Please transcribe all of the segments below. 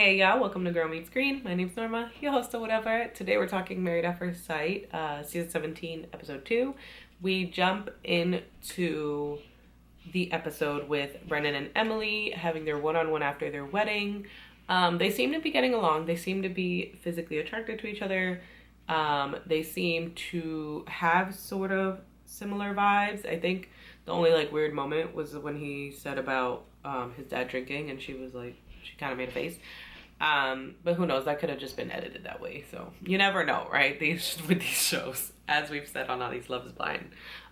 Hey y'all, welcome to Girl Meets Green. My name's Norma, your host or whatever. Today we're talking Married at First Sight, season 17, episode 2. We jump into the episode with Brennan and Emily having their one-on-one after their wedding. They seem to be getting along. They seem to be physically attracted to each other. They seem to have sort of similar vibes. I think the only weird moment was when he said about his dad drinking, and she was like, she kind of made a face. But who knows, that could have just been edited that way. So you never know, right? With these shows, as we've said on all these Love is Blind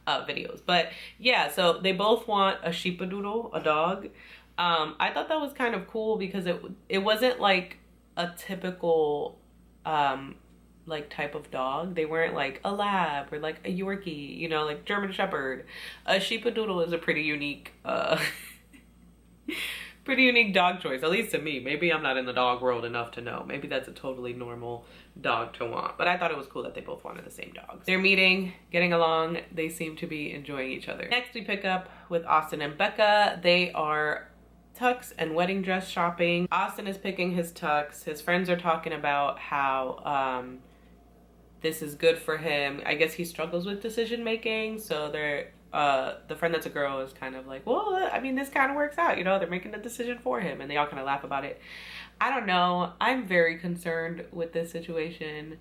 videos. But yeah, so they both want a sheepadoodle, a dog. I thought that was kind of cool because it wasn't like a typical type of dog. They weren't like a lab or like a Yorkie, you know, like German Shepherd. A sheepadoodle is a pretty unique pretty unique dog choice, at least to me. Maybe I'm not in the dog world enough to know. Maybe that's a totally normal dog to want. But I thought it was cool that they both wanted the same dogs. They're meeting, getting along. They seem to be enjoying each other. Next, we pick up with Austin and Becca. They are tux and wedding dress shopping. Austin is picking his tux. His friends are talking about how this is good for him. I guess he struggles with decision making, so they're the friend that's a girl is kind of like, well, I mean, this kind of works out, you know, they're making the decision for him, and they all kind of laugh about it. I don't know. I'm very concerned with this situation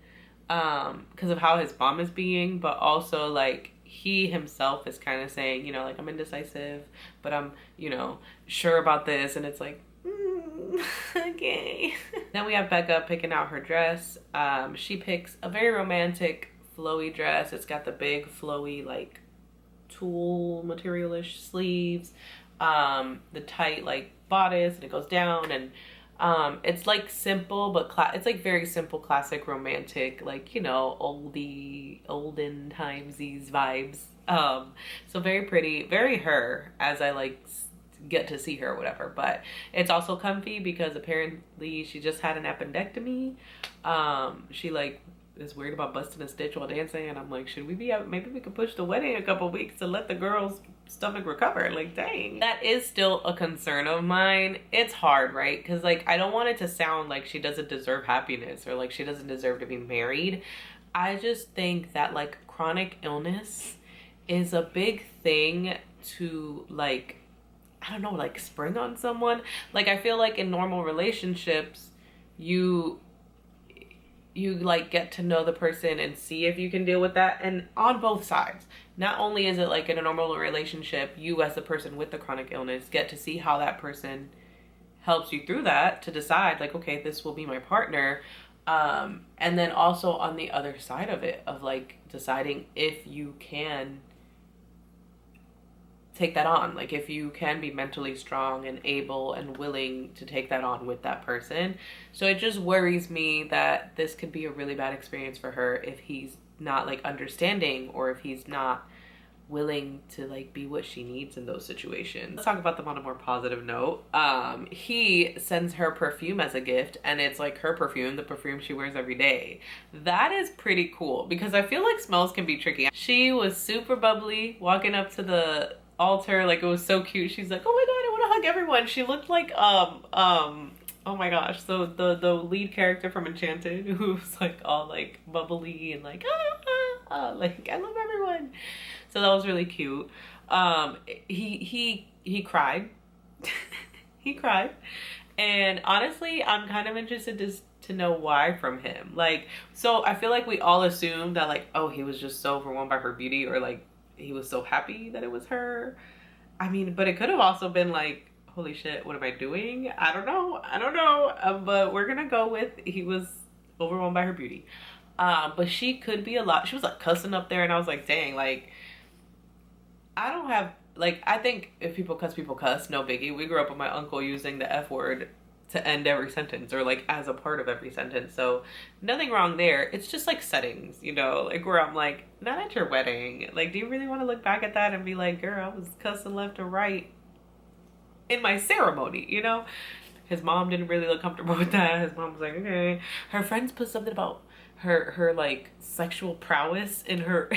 because of how his mom is being, but also like he himself is kind of saying, you know, like, I'm indecisive, but I'm, you know, sure about this. And it's like, okay. Then we have Becca picking out her dress. She picks a very romantic flowy dress. It's got the big flowy like tulle material-ish sleeves, the tight like bodice, and it goes down, and it's like simple but it's like very simple, classic romantic, like, you know, olden timesies vibes. So very pretty, very her, as I like get to see her or whatever. But it's also comfy because apparently she just had an appendectomy. She like is weird about busting a stitch while dancing, and I'm like, should we be out? Maybe we could push the wedding a couple weeks to let the girl's stomach recover. Like, dang, that is still a concern of mine. It's hard, right? Because like, I don't want it to sound like she doesn't deserve happiness or like she doesn't deserve to be married. I just think that like chronic illness is a big thing to like, I don't know, like spring on someone. Like, I feel like in normal relationships, you like get to know the person and see if you can deal with that, and on both sides. Not only is it like in a normal relationship, you as the person with the chronic illness get to see how that person helps you through that to decide like, okay, this will be my partner. And then also on the other side of it, of like deciding if you can take that on, like if you can be mentally strong and able and willing to take that on with that person. So it just worries me that this could be a really bad experience for her if he's not like understanding, or if he's not willing to like be what she needs in those situations. Let's talk about them on a more positive note. He sends her perfume as a gift, and it's like her perfume, the perfume she wears every day. That is pretty cool because I feel like smells can be tricky. She was super bubbly walking up to the altar, like it was so cute. She's like, oh my god, I want to hug everyone. She looked like oh my gosh, so the lead character from Enchanted, who was like all like bubbly and like like I love everyone. So that was really cute. He cried. He cried, and honestly I'm kind of interested to know why from him. Like, so I feel like we all assumed that like, oh, he was just so overwhelmed by her beauty, or like he was so happy that it was her. I mean, but it could have also been like, holy shit, what am I doing? I don't know. But we're gonna go with he was overwhelmed by her beauty. But she could be a lot. She was like cussing up there, and I was like, dang, like I don't have like, I think if people cuss, no biggie. We grew up with my uncle using the F word to end every sentence, or like as a part of every sentence, so nothing wrong there. It's just like settings, you know, like where I'm like, not at your wedding. Like, do you really want to look back at that and be like, girl, I was cussing left or right in my ceremony, you know? His mom didn't really look comfortable with that. His mom was like, okay. Her friends put something about her like sexual prowess in her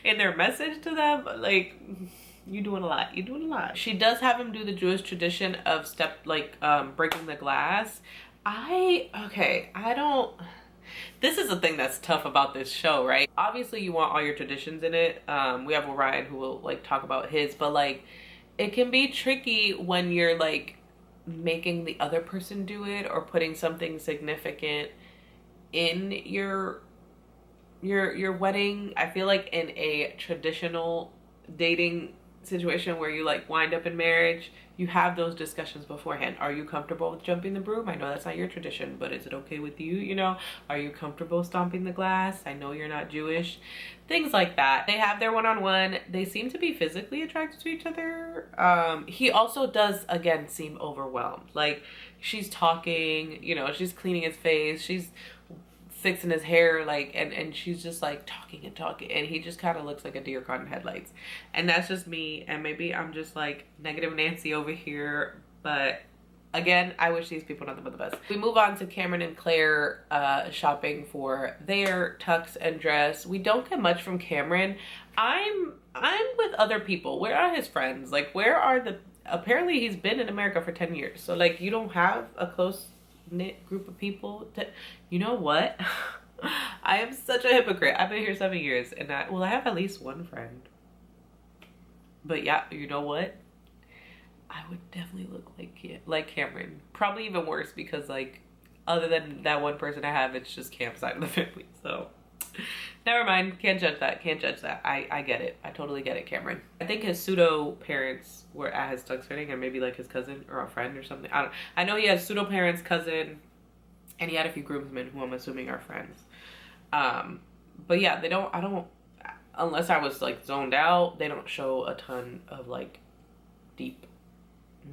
in their message to them. Like, you doing a lot. You're doing a lot. She does have him do the Jewish tradition of breaking the glass. I don't, this is the thing that's tough about this show, right? Obviously you want all your traditions in it. We have Orion who will like talk about his, but like it can be tricky when you're like making the other person do it or putting something significant in your wedding. I feel like in a traditional dating situation where you like wind up in marriage, you have those discussions beforehand. Are you comfortable with jumping the broom? I know that's not your tradition, but is it okay with you? You know, are you comfortable stomping the glass? I know you're not Jewish. Things like that. They have their one-on-one. They seem to be physically attracted to each other. He also does, again, seem overwhelmed. Like, she's talking, you know, she's cleaning his face, she's fixing his hair, like, and she's just like talking and talking, and he just kind of looks like a deer caught in headlights. And that's just me, and maybe I'm just like negative Nancy over here, but again, I wish these people nothing but the best. We move on to Cameron and Claire shopping for their tux and dress. We don't get much from Cameron. I'm with other people. Where are his friends? Like, where are the, apparently he's been in America for 10 years, so like you don't have a close knit group of people to, you know what? I am such a hypocrite. I've been here 7 years, and I have at least one friend. But yeah, you know what? I would definitely look like Cameron. Probably even worse, because like other than that one person I have, it's just Cam's side of the family. So never mind. Can't judge that. Can't judge that. I get it. I totally get it, Cameron. I think his pseudo parents were at his tux fitting, and maybe like his cousin or a friend or something. I know he has pseudo parents, cousin, and he had a few groomsmen who I'm assuming are friends. But yeah, I don't, unless I was like zoned out, they don't show a ton of like deep,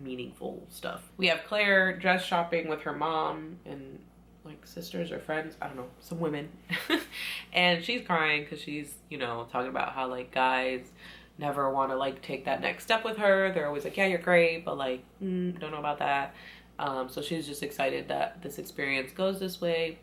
meaningful stuff. We have Claire dress shopping with her mom and like sisters or friends, I don't know, some women. And she's crying because she's, you know, talking about how like guys never want to like take that next step with her. They're always like, yeah, you're great, but like, don't know about that. So she's just excited that this experience goes this way,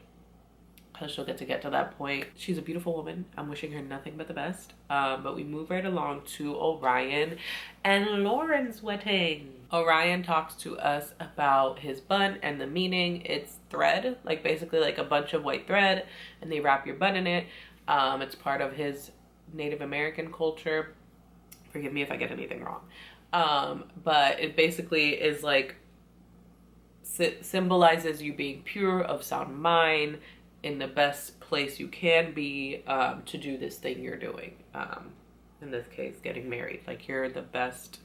because she'll get to that point. She's a beautiful woman. I'm wishing her nothing but the best. But we move right along to Orion and Lauren's wedding. Orion talks to us about his bun and the meaning. It's thread, like basically like a bunch of white thread, and they wrap your bun in it. It's part of his Native American culture. Forgive me if I get anything wrong. But it basically is like, symbolizes you being pure, of sound mind, in the best place you can be to do this thing you're doing. In this case, getting married. Like, you're the best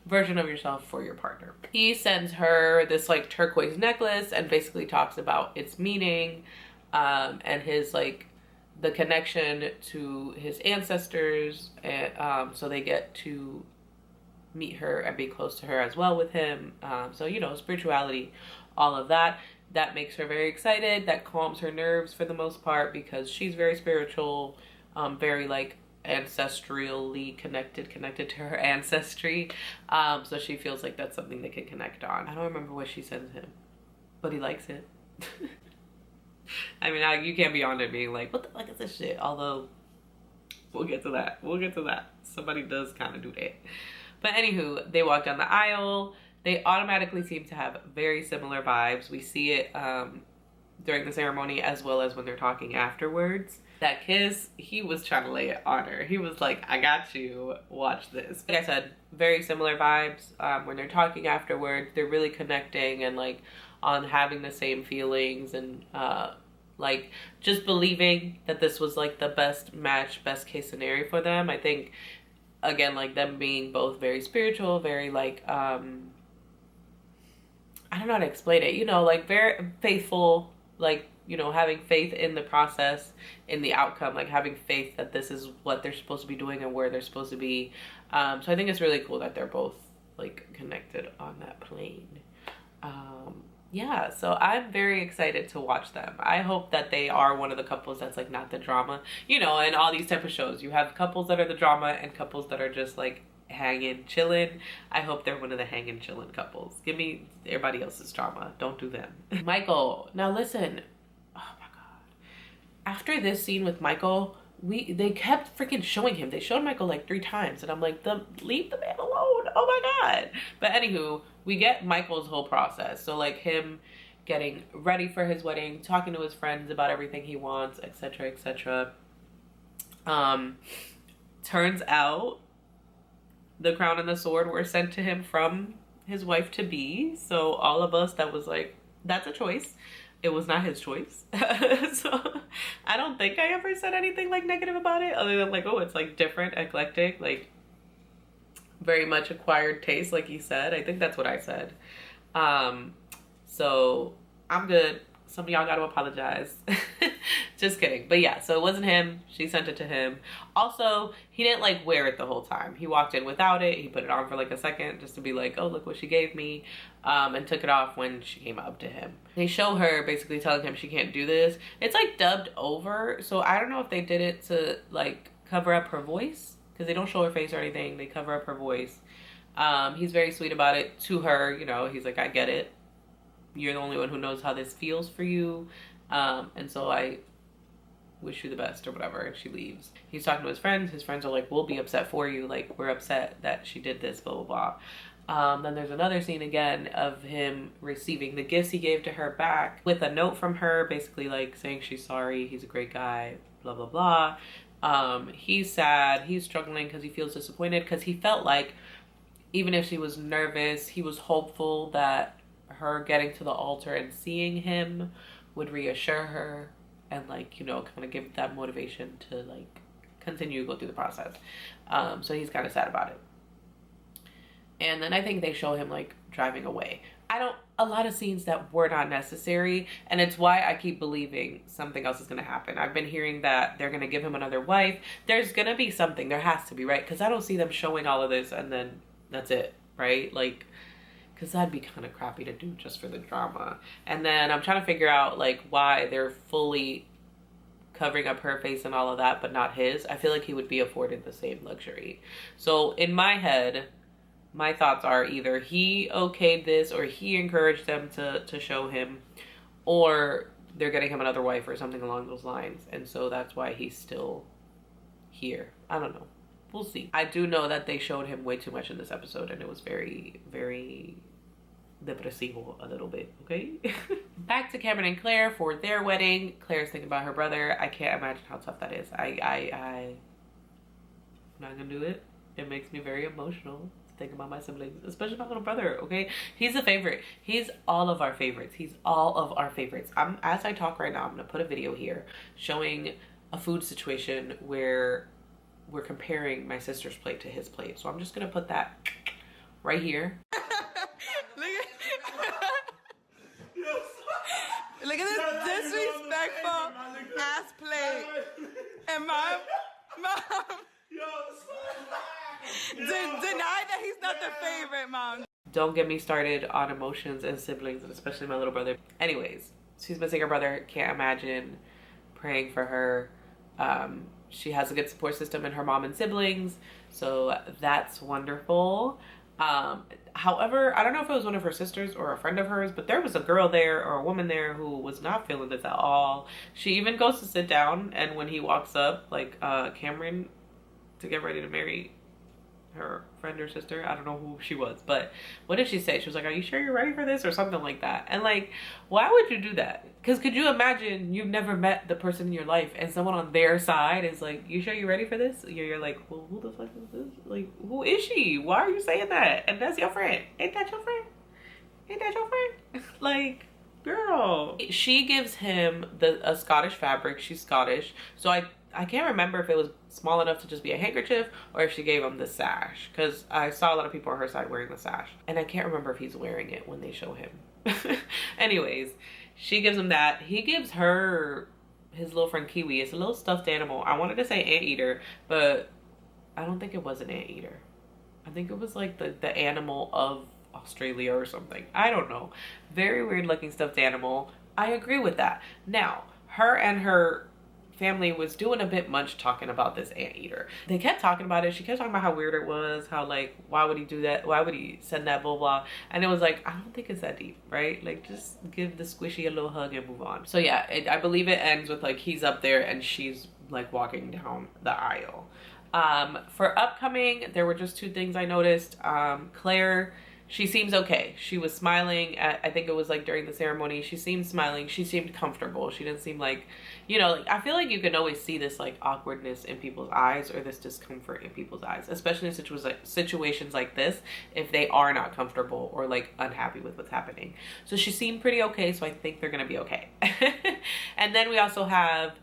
version of yourself for your partner. He sends her this like turquoise necklace and basically talks about its meaning, and his like the connection to his ancestors, and so they get to meet her and be close to her as well with him. So, you know, spirituality, all of that. That makes her very excited. That calms her nerves for the most part, because she's very spiritual, very like ancestrally connected to her ancestry. So she feels like that's something they can connect on. I don't remember what she sends him, but he likes it. I mean, you can't be on there being like, what the fuck is this shit? Although, we'll get to that. We'll get to that. Somebody does kind of do that. But anywho, they walk down the aisle. They automatically seem to have very similar vibes. We see it during the ceremony as well as when they're talking afterwards. That kiss, he was trying to lay it on her. He was like, I got you, watch this. Like I said, very similar vibes. When they're talking afterwards, they're really connecting and like on having the same feelings, and like just believing that this was like the best match, best case scenario for them. I think, again, like them being both very spiritual, very like, I don't know how to explain it, you know, like very faithful, like, you know, having faith in the process, in the outcome, like having faith that this is what they're supposed to be doing and where they're supposed to be. So I think it's really cool that they're both like connected on that plane. Yeah, so I'm very excited to watch them. I hope that they are one of the couples that's like not the drama. You know, in all these type of shows, you have couples that are the drama and couples that are just like hanging, chilling. I hope they're one of the hanging, chilling couples. Give me everybody else's drama. Don't do them. Michael, now listen. Oh my God. After this scene with Michael, they kept freaking showing him. They showed Michael like 3 times, and I'm like, leave the man alone. Oh my God. But anywho, we get Michael's whole process. So like him getting ready for his wedding, talking to his friends about everything he wants, etc., etc. Turns out the crown and the sword were sent to him from his wife to be. So all of us that was like, that's a choice. It was not his choice. So I don't think I ever said anything like negative about it, other than like, oh, it's like different, eclectic, like very much acquired taste, like he said. I think that's what I said. So I'm good. Some of y'all gotta apologize. Just kidding. But yeah, so it wasn't him. She sent it to him. Also, he didn't like wear it the whole time. He walked in without it. He put it on for like a second just to be like, oh, look what she gave me. And took it off when she came up to him. They show her basically telling him she can't do this. It's like dubbed over. So I don't know if they did it to like cover up her voice, because they don't show her face or anything. They cover up her voice. He's very sweet about it to her. You know, he's like, I get it. You're the only one who knows how this feels for you. And so I wish you the best or whatever. And she leaves. He's talking to his friends. His friends are like, we'll be upset for you. Like, we're upset that she did this, blah, blah, blah. Then there's another scene again of him receiving the gifts he gave to her back with a note from her, basically like saying she's sorry. He's a great guy, blah, blah, blah. He's sad. He's struggling because he feels disappointed, because he felt like even if she was nervous, he was hopeful that her getting to the altar and seeing him would reassure her and like, you know, kind of give that motivation to like continue to go through the process. So he's kind of sad about it. And then I think they show him like driving away. A lot of scenes that were not necessary, and it's why I keep believing something else is going to happen. I've been hearing that they're going to give him another wife. There's going to be something. There has to be, right? Because I don't see them showing all of this and then that's it, right? Like, because that'd be kind of crappy to do just for the drama. And then I'm trying to figure out like why they're fully covering up her face and all of that, but not his. I feel like he would be afforded the same luxury. So in my head, my thoughts are either he okayed this or he encouraged them to show him, or they're getting him another wife or something along those lines. And so that's why he's still here. I don't know. We'll see. I do know that they showed him way too much in this episode, and it was very, very depresivo a little bit, okay? Back to Cameron and Claire for their wedding. Claire's thinking about her brother. I can't imagine how tough that is. I'm not gonna do it. It makes me very emotional to think about my siblings, especially my little brother, okay? He's a favorite. He's all of our favorites. He's all of our favorites. As I talk right now, I'm gonna put a video here showing a food situation where we're comparing my sister's plate to his plate. So I'm just gonna put that right here. Look at this disrespectful ass plate. And mom deny that he's not the favorite, mom. Don't get me started on emotions and siblings, and especially my little brother. Anyways, she's missing her brother. Can't imagine praying for her. She has a good support system in her mom and siblings, so that's wonderful. However, I don't know if it was one of her sisters or a friend of hers, but there was a girl there or a woman there who was not feeling this at all. She even goes to sit down, and when he walks up, like Cameron, to get ready to marry her friend or sister, I don't know who she was, but what did she say? She was like, are you sure you're ready for this, or something like that? And like, why would you do that? Because could you imagine you've never met the person in your life and someone on their side is like, you sure you're ready for this? You're like, well, who the fuck is this? Like, who is she? Why are you saying that? And that's your friend. Ain't that your friend? Ain't that your friend? Like, girl. She gives him a Scottish fabric. She's Scottish, so I can't remember if it was small enough to just be a handkerchief or if she gave him the sash, because I saw a lot of people on her side wearing the sash, and I can't remember if he's wearing it when they show him. Anyways, she gives him that. He gives her his little friend Kiwi. It's a little stuffed animal. I wanted to say anteater, but I don't think it was an anteater. I think it was like the animal of Australia or something. I don't know. Very weird looking stuffed animal. I agree with that. Now, her and her family was doing a bit much talking about this anteater. They kept talking about it. She kept talking about how weird it was, how like, why would he do that? Why would he send that, blah, blah. And it was like, I don't think it's that deep, right? Like, just give the squishy a little hug and move on. So yeah, I believe it ends with like, he's up there and she's like walking down the aisle. For upcoming, there were just two things I noticed. Claire she seems okay. She was smiling I think it was like during the ceremony. She seemed smiling. She seemed comfortable. She didn't seem like, you know, like I feel like you can always see this like awkwardness in people's eyes or this discomfort in people's eyes, especially in situations like this, if they are not comfortable or like unhappy with what's happening. So she seemed pretty okay, so I think they're gonna be okay. And then we also have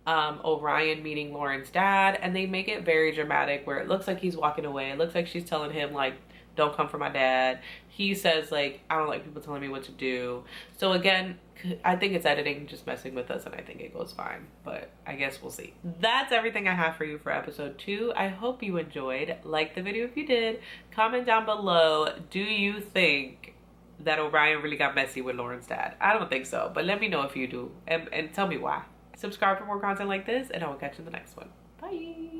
Orion meeting Lauren's dad, and they make it very dramatic where it looks like he's walking away. It looks like she's telling him like, don't come for my dad. He says like, I don't like people telling me what to do. So again, I think it's editing just messing with us, and I think it goes fine, but I guess we'll see. That's everything I have for you for episode 2. I hope you enjoyed. Like the video if you did. Comment down below, do you think that Orion really got messy with Lauren's dad? I don't think so, but let me know if you do, and tell me why. Subscribe for more content like this, and I will catch you in the next one. Bye.